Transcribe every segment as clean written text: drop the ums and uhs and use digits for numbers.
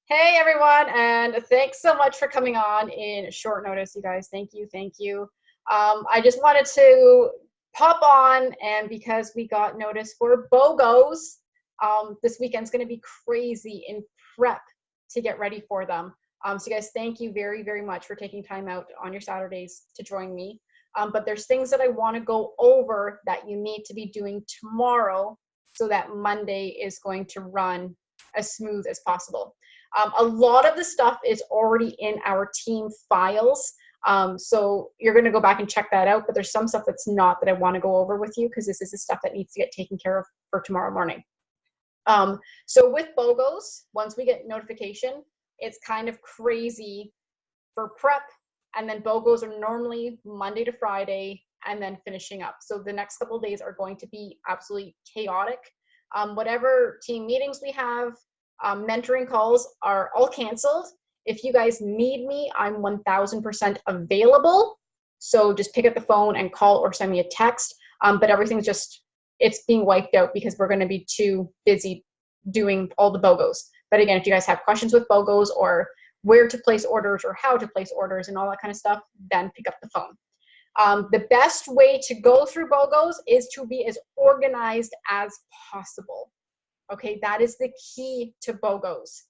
Hey everyone, and thanks so much for coming on in short notice, you guys. Thank you, thank you. I just wanted to pop on, and because we got notice for BOGOs, this weekend's going to be crazy in prep to get ready for them. So you guys, thank you very, very much for taking time out on your Saturdays to join me. But there's things that I want to go over that you need to be doing tomorrow so that Monday is going to run as smooth as possible. A lot of the stuff is already in our team files. So you're going to go back and check that out, but there's some stuff that's not that I want to go over with you because this is the stuff that needs to get taken care of for tomorrow morning. So with BOGOs, once we get notification, it's kind of crazy for prep, and then BOGOs are normally Monday to Friday and then finishing up. So the next couple of days are going to be absolutely chaotic. Whatever team meetings we have, mentoring calls are all canceled. If you guys need me, I'm 1000% available. So just pick up the phone and call or send me a text. But everything's it's being wiped out because we're going to be too busy doing all the BOGOs. But again, if you guys have questions with BOGOs or where to place orders or how to place orders and all that kind of stuff, then pick up the phone. The best way to go through BOGOs is to be as organized as possible. Okay, that is the key to BOGOs.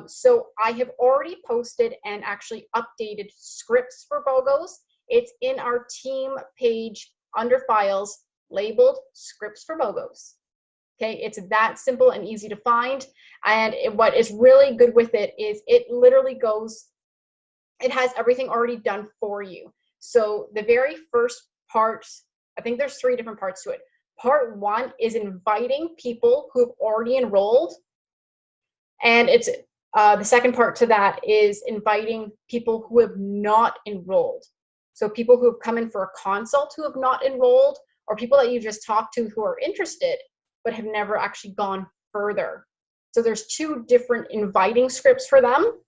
So I have already posted and actually updated scripts for BOGOs. It's in our team page under files labeled scripts for BOGOs. Okay, it's that simple and easy to find. And what is really good with it is it literally it has everything already done for you. So the very first part, I think there's 3 different parts to it. Part 1 is inviting people who have already enrolled. And it's the second part to that is inviting people who have not enrolled. So people who have come in for a consult who have not enrolled, or people that you just talked to who are interested but have never actually gone further. So there's 2 different inviting scripts for them.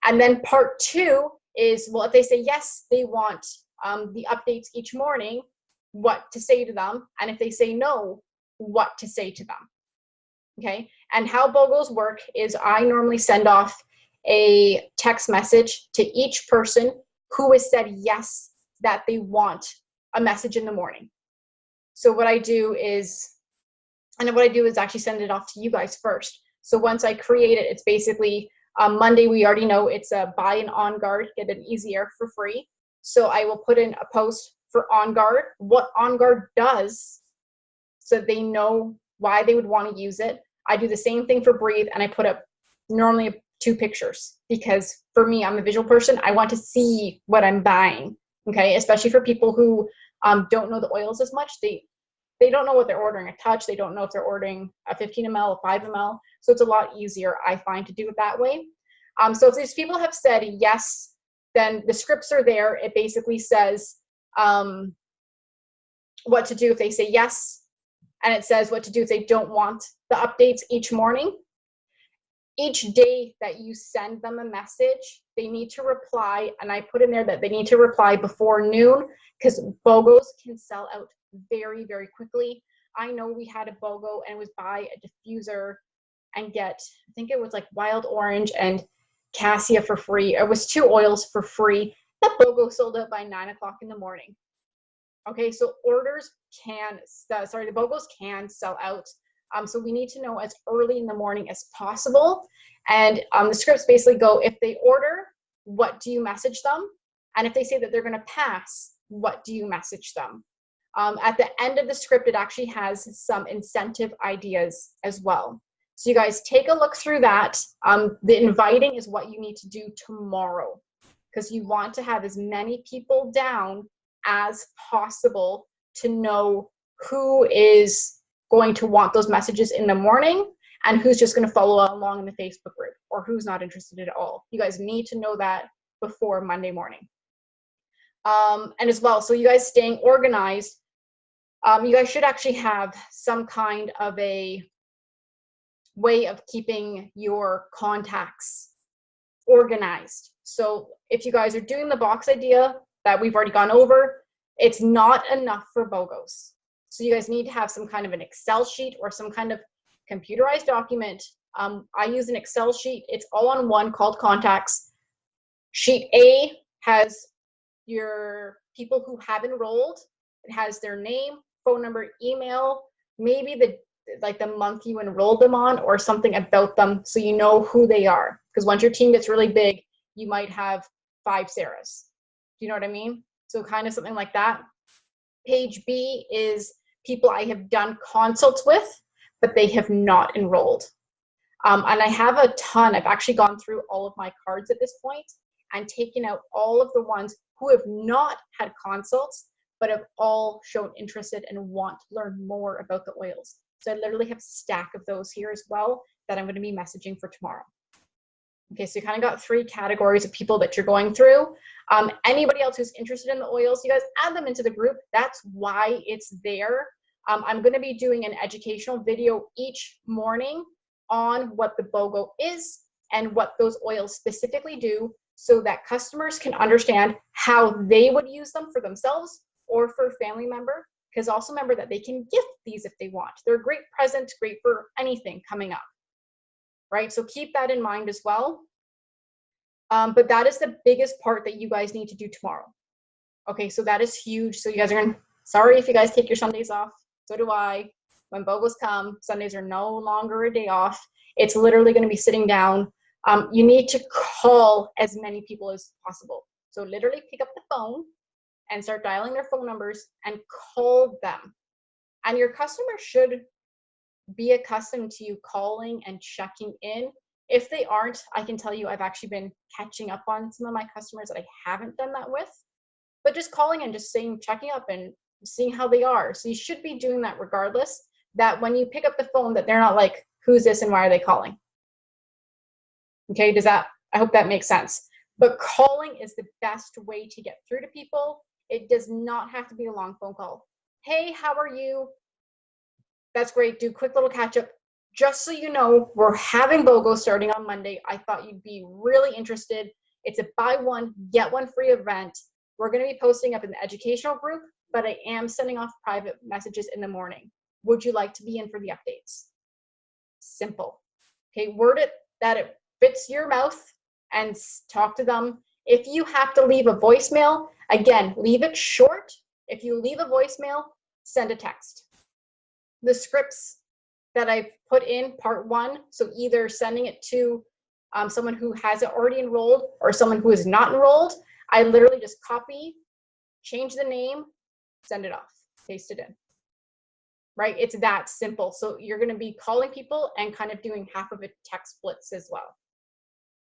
And then part 2 is, well, if they say yes, they want the updates each morning, what to say to them. And if they say no, what to say to them. Okay. And how BOGOs work is I normally send off a text message to each person who has said yes, that they want a message in the morning. So what I do is actually send it off to you guys first. So once I create it, it's basically Monday, we already know it's a buy an On Guard, get an easy air for free. So I will put in a post for On Guard, what On Guard does, so they know why they would want to use it. I do the same thing for Breathe, and I put up normally 2 pictures because for me, I'm a visual person. I want to see what I'm buying, okay? Especially for people who don't know the oils as much. They don't know what they're ordering, a touch. They don't know if they're ordering a 15 ml, a 5 ml. So it's a lot easier, I find, to do it that way. So if these people have said yes, then the scripts are there. It basically says what to do if they say yes, and it says what to do if they don't want the updates each morning. Each day that you send them a message, they need to reply, and I put in there that they need to reply before noon because BOGOs can sell out very, very quickly. I know we had a BOGO and it was buy a diffuser and get, I think it was like Wild Orange and Cassia for free. It was 2 oils for free. That BOGO sold out by 9 o'clock in the morning. Okay, so the BOGOs can sell out. So we need to know as early in the morning as possible. And the scripts basically go, if they order, what do you message them? And if they say that they're going to pass, what do you message them? At the end of the script, it actually has some incentive ideas as well. So you guys take a look through that. The inviting is what you need to do tomorrow because you want to have as many people down as possible to know who is going to want those messages in the morning and who's just going to follow along in the Facebook group or who's not interested at all. You guys need to know that before Monday morning. And as well, so you guys staying organized, you guys should actually have some kind of a way of keeping your contacts organized. So if you guys are doing the box idea that we've already gone over, it's not enough for BOGOs. So you guys need to have some kind of an Excel sheet or some kind of computerized document I use an Excel sheet. It's all on one called contacts. Sheet A has your people who have enrolled. It has their name, phone number, email, maybe the month you enrolled them on, or something about them so you know who they are. Because once your team gets really big, you might have 5 Sarahs. Do you know what I mean? So kind of something like that. Page B is people I have done consults with, but they have not enrolled. And I have a ton. I've actually gone through all of my cards at this point and taken out all of the ones who have not had consults, but have all shown interested and want to learn more about the oils. So I literally have a stack of those here as well that I'm going to be messaging for tomorrow. Okay, so you kind of got 3 categories of people that you're going through. Anybody else who's interested in the oils, you guys add them into the group. That's why it's there. I'm going to be doing an educational video each morning on what the Bogo is and what those oils specifically do, so that customers can understand how they would use them for themselves or for a family member. Because also remember that they can gift these if they want. They're a great present, great for anything coming up, right? So keep that in mind as well. But that is the biggest part that you guys need to do tomorrow. Okay, so that is huge. So you guys are sorry if you guys take your Sundays off. So do I. When Bogos come, Sundays are no longer a day off. It's literally going to be sitting down. You need to call as many people as possible. So literally pick up the phone and start dialing their phone numbers and call them. And your customers should be accustomed to you calling and checking in. If they aren't, I can tell you I've actually been catching up on some of my customers that I haven't done that with. But just calling and just saying, checking up and seeing how they are. So you should be doing that regardless, that when you pick up the phone that they're not like, who's this and why are they calling? Okay, I hope that makes sense. But calling is the best way to get through to people. It does not have to be a long phone call. Hey, how are you? That's great. Do a quick little catch up. Just so you know, we're having Bogo starting on Monday. I thought you'd be really interested. It's a buy one, get one free event. We're going to be posting up in the educational group, but I am sending off private messages in the morning. Would you like to be in for the updates? Simple. Okay, word it that it fits your mouth and talk to them. If you have to leave a voicemail, again, leave it short. If you leave a voicemail, send a text. The scripts that I've put in part 1, so either sending it to someone who has it already enrolled or someone who is not enrolled, I literally just copy, change the name, send it off, paste it in. Right? It's that simple. So you're going to be calling people and kind of doing half of a text blitz as well.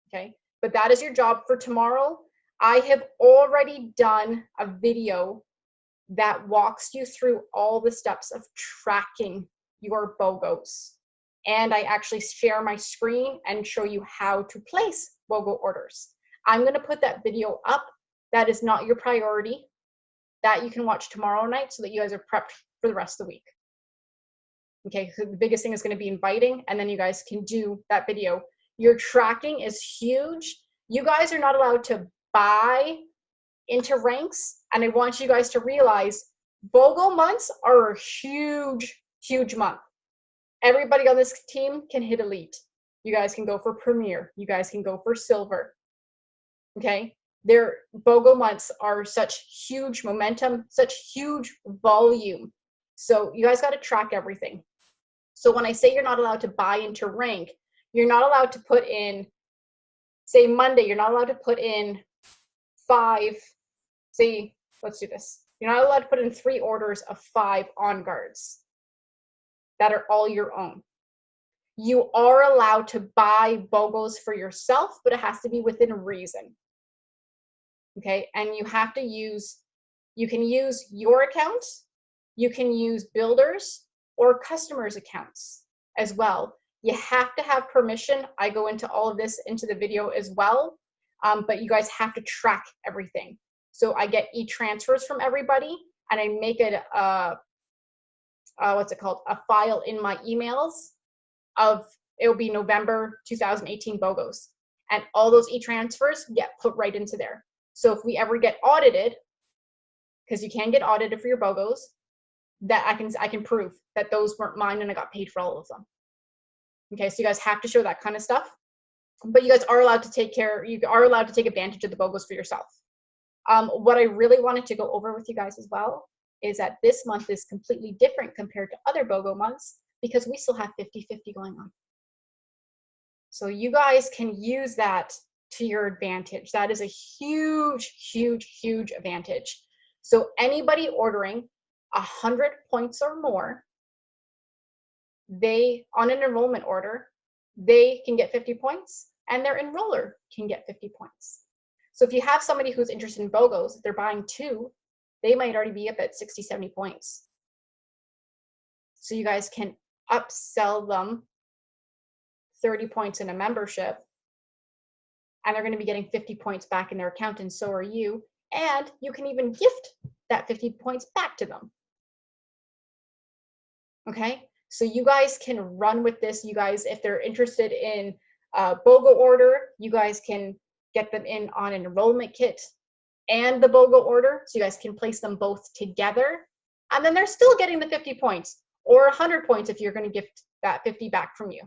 Okay? But that is your job for tomorrow. I have already done a video that walks you through all the steps of tracking your Bogos. And I actually share my screen and show you how to place Bogo orders. I'm going to put that video up. That is not your priority. That you can watch tomorrow night so that you guys are prepped for the rest of the week. Okay, so the biggest thing is going to be inviting, and then you guys can do that video. Your tracking is huge. You guys are not allowed to buy into ranks, and I want you guys to realize Bogo months are a huge, huge month. Everybody on this team can hit elite. You guys can go for premier. You guys can go for silver. Okay, their Bogo months are such huge momentum, such huge volume. So you guys got to track everything. So when I say you're not allowed to buy into rank, you're not allowed to put in, say Monday, you're not allowed to put in 5, say, let's do this. You're not allowed to put in 3 orders of 5 on guards that are all your own. You are allowed to buy Bogos for yourself, but it has to be within reason. Okay, and you have to use, you can use your account, you can use builders or customers' accounts as well. You have to have permission. I go into all of this into the video as well, but you guys have to track everything. So I get e-transfers from everybody, and I make it what's it called? A file in my emails of, it'll be November 2018 Bogos. And all those e-transfers get put right into there. So if we ever get audited, because you can get audited for your Bogos, that I can prove that those weren't mine and I got paid for all of them. Okay, so you guys have to show that kind of stuff. But you guys are allowed to take advantage of the BOGOs for yourself. What I really wanted to go over with you guys as well is that this month is completely different compared to other BOGO months because we still have 50-50 going on. So you guys can use that to your advantage. That is a huge, huge, huge advantage. So anybody ordering 100 points or more, they, on an enrollment order, they can get 50 points and their enroller can get 50 points. So if you have somebody who's interested in BOGOs, if they're buying 2, they might already be up at 60, 70 points. So you guys can upsell them 30 points in a membership, and they're going to be getting 50 points back in their account, and so are you. And you can even gift that 50 points back to them. Okay, so you guys can run with this. You guys, if they're interested in BOGO order, you guys can get them in on an enrollment kit and the BOGO order, so you guys can place them both together, and then they're still getting the 50 points or 100 points if you're going to gift that 50 back from you.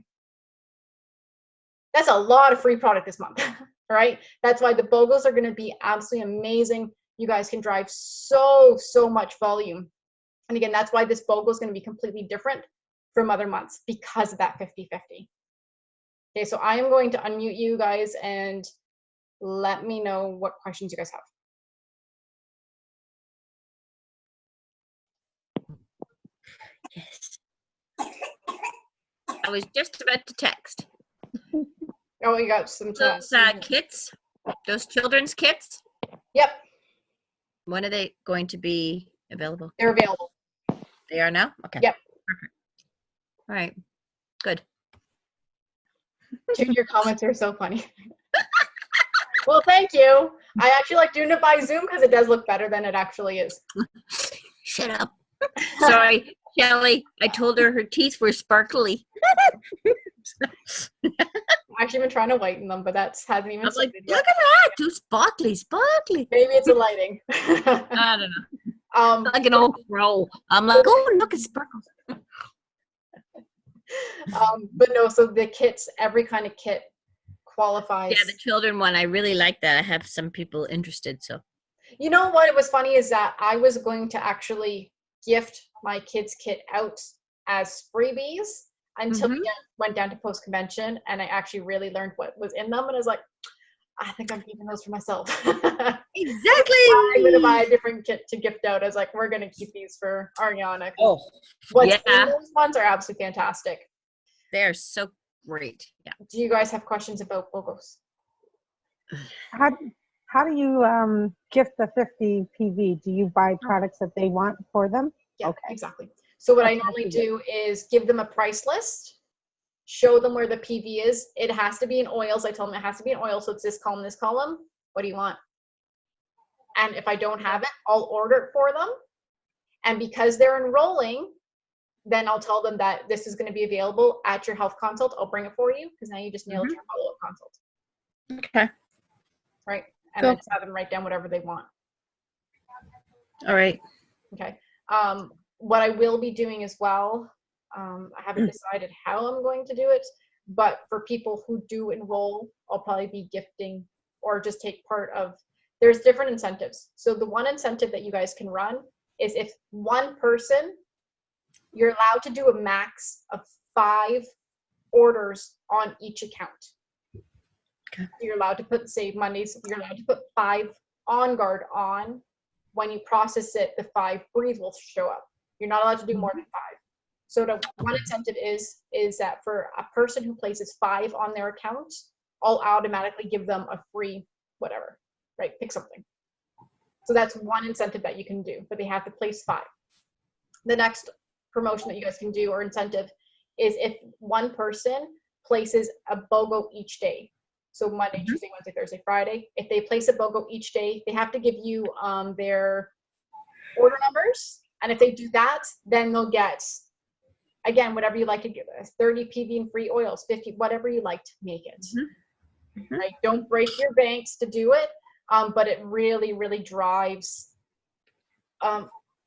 That's a lot of free product this month. All right, that's why the BOGOs are going to be absolutely amazing. You guys can drive so much volume, and again, that's why this BOGO is going to be completely different from other months because of that 50-50. Okay, so I am going to unmute you guys and let me know what questions you guys have. Yes. I was just about to text. Oh, you got some Those kits, those children's kits. Yep. When are they going to be available? They're available. They are now? Okay. Yep. Perfect. All right. Good. Dude, your comments are so funny. Well, thank you. I actually like doing it by Zoom because it does look better than it actually is. Shut up. Sorry, Shelly. I told her teeth were sparkly. I've actually been trying to whiten them, but that hasn't even started yet. Look at that, too sparkly. Maybe it's a lighting. I don't know. Like an old crow. I'm like, oh, look, it sparkles. But no, so the kits, every kind of kit qualifies. Yeah, the children one, I really like that. I have some people interested, so. You know what, it was funny is that I was going to actually gift my kids' kit out as freebies until we went down to post-convention, and I actually really learned what was in them, and I was like, I think I'm keeping those for myself. Exactly. I'm going to buy a different kit to gift out. I was like, we're going to keep these for Ariana. Oh, what's in those ones are absolutely fantastic. They're so great. Yeah. Do you guys have questions about BOGOs? How do you gift the 50 PV? Do you buy products that they want for them? Yeah, okay. Exactly. So what I normally do is give them a price list, show them where the PV is. It has to be in oils. I tell them it has to be in oil, so it's this column, this column. What do you want? And if I don't have it, I'll order it for them. And because they're enrolling, then I'll tell them that this is going to be available at your health consult. I'll bring it for you because now you just nailed your follow-up consult. Okay. Right. And then just have them write down whatever they want. All right. Okay. What I will be doing as well, I haven't decided how I'm going to do it, but for people who do enroll, I'll probably be gifting or just take part of, there's different incentives. So the one incentive that you guys can run is if one person, you're allowed to do a max of 5 orders on each account. Okay. You're allowed to put, say Mondays, you're allowed to put 5 on guard on. When you process it, the 5 breathe will show up. You're not allowed to do more than 5. So the one incentive is that for a person who places 5 on their account, I'll automatically give them a free whatever, right? Pick something. So that's one incentive that you can do, but they have to place 5. The next promotion that you guys can do or incentive is if one person places a BOGO each day. So Monday, Tuesday, Wednesday, Thursday, Friday. If they place a BOGO each day, they have to give you their order numbers. And if they do that, then they'll get, again, whatever you like to give us, 30 PV and free oils, 50, whatever you like to make it. Right? Don't break your banks to do it, but it really, really drives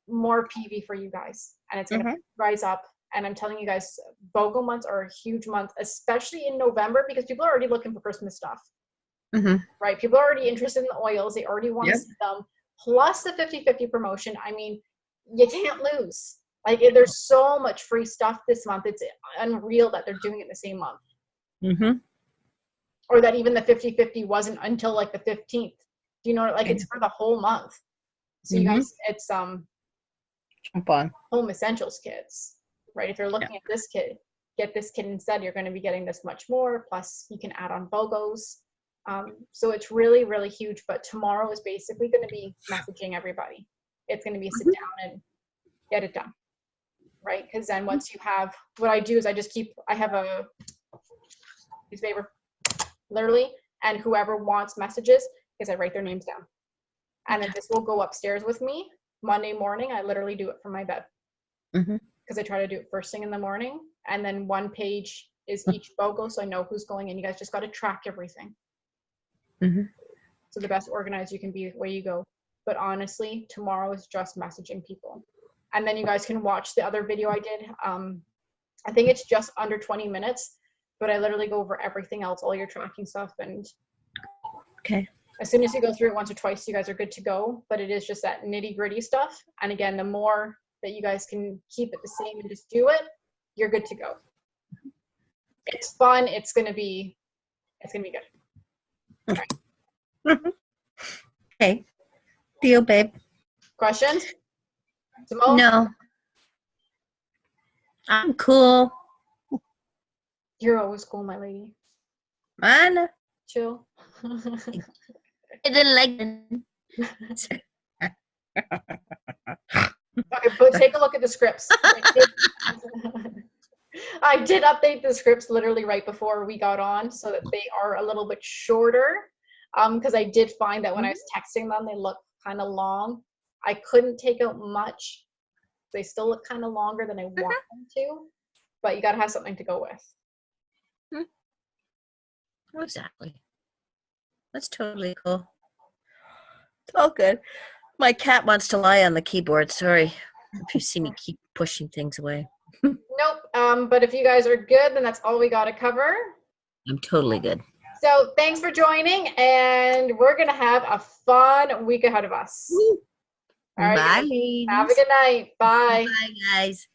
more PV for you guys. And it's going to rise up And I'm telling you guys, BOGO months are a huge month, especially in November, because people are already looking for Christmas stuff, right? People are already interested in the oils. They already want to see them. Plus the 50/50 promotion. I mean, you can't lose. Like, there's so much free stuff this month. It's unreal that they're doing it the same month. Or that even the 50/50 wasn't until like the 15th. Do you know, like, it's for the whole month. So you guys, it's Jump on. home essentials kits, right? If you're looking at this kit, get this kit instead. You're going to be getting this much more. Plus you can add on BOGOs. So it's really, really huge. But tomorrow is basically going to be messaging everybody. It's going to be a sit down and get it done, right? Because then once you have, what I do is I have a piece of paper, literally, and whoever wants messages, is I write their names down. And then this will go upstairs with me Monday morning. I literally do it from my bed. Because I try to do it first thing in the morning. And then one page is each BOGO, so I know who's going in. You guys just got to track everything. So the best organized you can be, away you go. But honestly, tomorrow is just messaging people. And then you guys can watch the other video I did. I think it's just under 20 minutes, but I literally go over everything else, all your tracking stuff. And as soon as you go through it once or twice, you guys are good to go. But it is just that nitty gritty stuff. And again, the more that you guys can keep it the same and just do it, you're good to go. It's fun. It's gonna be good. All right. Okay. Deal, babe. Questions? Simone? No. I'm cool. You're always cool, my lady. Man. Chill. I didn't like it. Okay, but take a look at the scripts. I did update the scripts literally right before we got on so that they are a little bit shorter. Because I did find that when I was texting them, they look kind of long. I couldn't take out much. They still look kind of longer than I want them to, but you got to have something to go with. Exactly. That's totally cool. It's all good. My cat wants to lie on the keyboard. Sorry if you see me keep pushing things away. Nope. But if you guys are good, then that's all we got to cover. I'm totally good. So thanks for joining, and we're going to have a fun week ahead of us. Woo. All right, Bye, guys. Have a good night. Bye. Bye, guys.